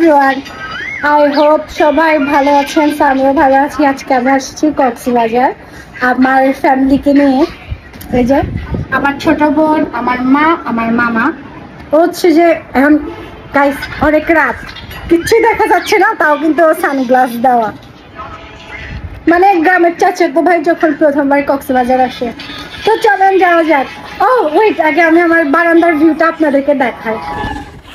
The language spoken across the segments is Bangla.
এভরিওয়ান, আই হোপ সবাই ভালো আছেন। আমিও ভালো আছি। আজকে আমি আসছি কক্সবাজার আমার ফ্যামিলিকে নিয়ে। এই যে আমার ছোট বোন, আমার মা, আমার মামা। হচ্ছে যে এখন গাইস অনেক রাত, কিচ্ছুই দেখা যাচ্ছে না, তাও কিন্তু সানগ্লাস দেওয়া। মানে গ্রামের চাচাতো ভাই যখন প্রথমবার কক্সবাজার আসে। তো চলেন যাওয়া যাক। ও ওয়েট, আগে আমি আমার বারান্দার ভিউটা আপনাদেরকে দেখাই।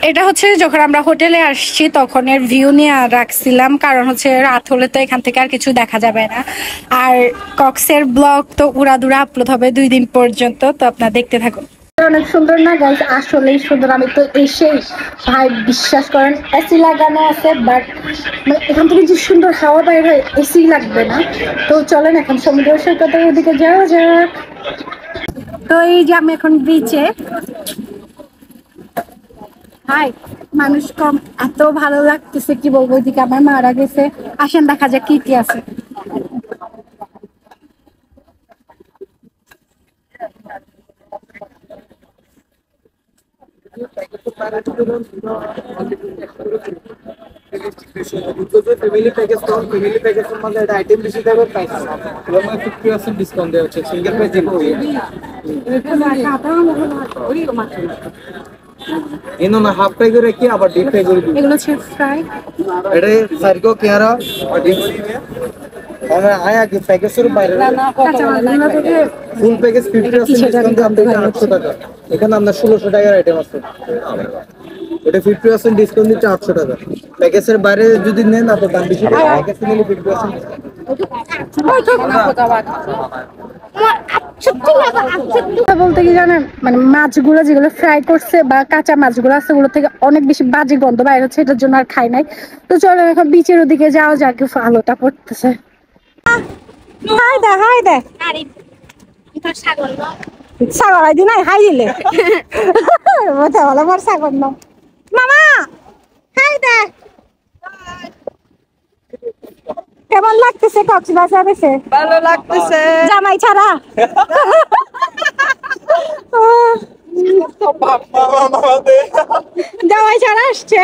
এটা হচ্ছে যখন আমরা হোটেলে আসছি তখনের ভিউ নিয়ে রাখছিলাম, কারণ হচ্ছে রাত হলে তো এখান থেকে আর কিছু দেখা যাবে না। আর কক্সের ব্লগ তো উড়াদুরা আপলোড হবে 2 দিন পর্যন্ত, তো আপনারা দেখতে থাকুন। অনেক সুন্দর না গাইস? আসলেই সুন্দর। আমি তো এসেই ভাই বিশ্বাস করেন এসি লাগানো আছে, বাট এখান থেকে যে সুন্দর হাওয়া বাইর হয়, এসি লাগবে না। তো চলেন এখন সমুদ্র সৈকতের ওদিকে যাওয়া যাক। তো এই যে আমি এখন বিচে। হাই, মানুষ কম, এত ভালো লাগতেছে কি বলবো। ওইদিকে আমার মারা গেছে, আসেন দেখা যাক কি কি আছে। ফ্যামিলি প্যাকেজ তো ফ্যামিলি প্যাকেজের মধ্যে একটা আইটেম বেশি থাকবে প্রাইস এবং 50% ডিসকাউন্ট দেওয়া হচ্ছে সিঙ্গেল প্রাইস দিব এনো না হাফ ফ্রাই করে কি আবার ডিপ ফ্রাই করে দিই। এগুলো হচ্ছে ফ্রাই। এটা সার্কো কেয়ারা আর ডিপ আমরা আয়া কি প্যাকেজের বাইরে ফুল প্যাকেজ 50% ডিসকাউন্ট দিয়ে আমাদের 800 টাকা। এখানে আমরা 1600 টাকার আইটেম আছে। এটা 50% ডিসকাউন্ট দিচ্ছে 800 টাকা। প্যাকেজের বাইরে যদি নেন আপনার দাম বেশি পড়বে। প্যাকেজে নিলে 50% বলতে কি জানেন, মানে মাছগুলো যেগুলো ফ্রাই করছে বা কাঁচা মাছগুলো আছে ওগুলো থেকে অনেক বেশি বাজে গন্ধ বাইর হচ্ছে, এটার জন্য আর খাই নাই। তো চলো এখন বিচের ওদিকে যাও, যাক আলোটা পড়তেছে। হাই দে হাই দে ছাগল আই দি নাই হাই দিলে ভালো আমার ছাগল না। মামা হাই দে। কেমন লাগতেছে কক্সবাজার এসে? ভালো লাগতেছে। জামাই ছাড়া জামাই ছাড়া আসছে।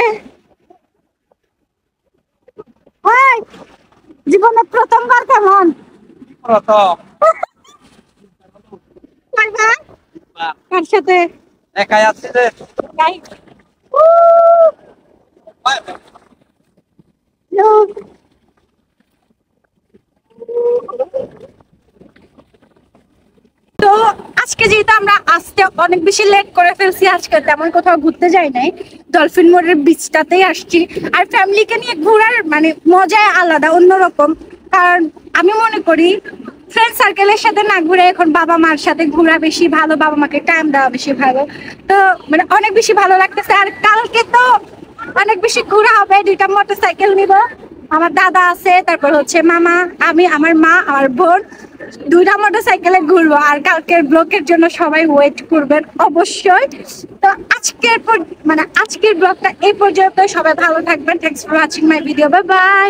জীবনে প্রথমবার কেমন? কার সাথে? একাই আছে রে। তো আজকে যেহেতু আমরা আসতে অনেক বেশি লেট করে ফেলছি, আজকে তেমন কোথাও ঘুরতে যাই নাই, ডলফিন মোড়ের বিচটাতেই আসছি। আর ফ্যামিলিকে নিয়ে ঘোরার মানে মজাই আলাদা, অন্যরকম। কারণ আমি মনে করি ফ্রেন্ড সার্কেলের সাথে না ঘুরে এখন বাবা মার সাথে ঘোরা বেশি ভালো, বাবা মাকে টাইম দেওয়া বেশি ভালো। তো মানে অনেক বেশি ভালো লাগতেছে। আর কালকে তো অনেক বেশি ঘোরা হবে। 2টা মোটরসাইকেল নিব, আমার দাদা আছে, তারপর হচ্ছে মামা, আমি, আমার মা, আমার বোন, 2টা মোটরসাইকেলে ঘুরবো। আর কালকের ব্লগের জন্য সবাই ওয়েট করবেন অবশ্যই। তো আজকের ব্লগটা এই পর্যন্ত। সবাই ভালো থাকবেন। Thanks for watching my video. Bye bye.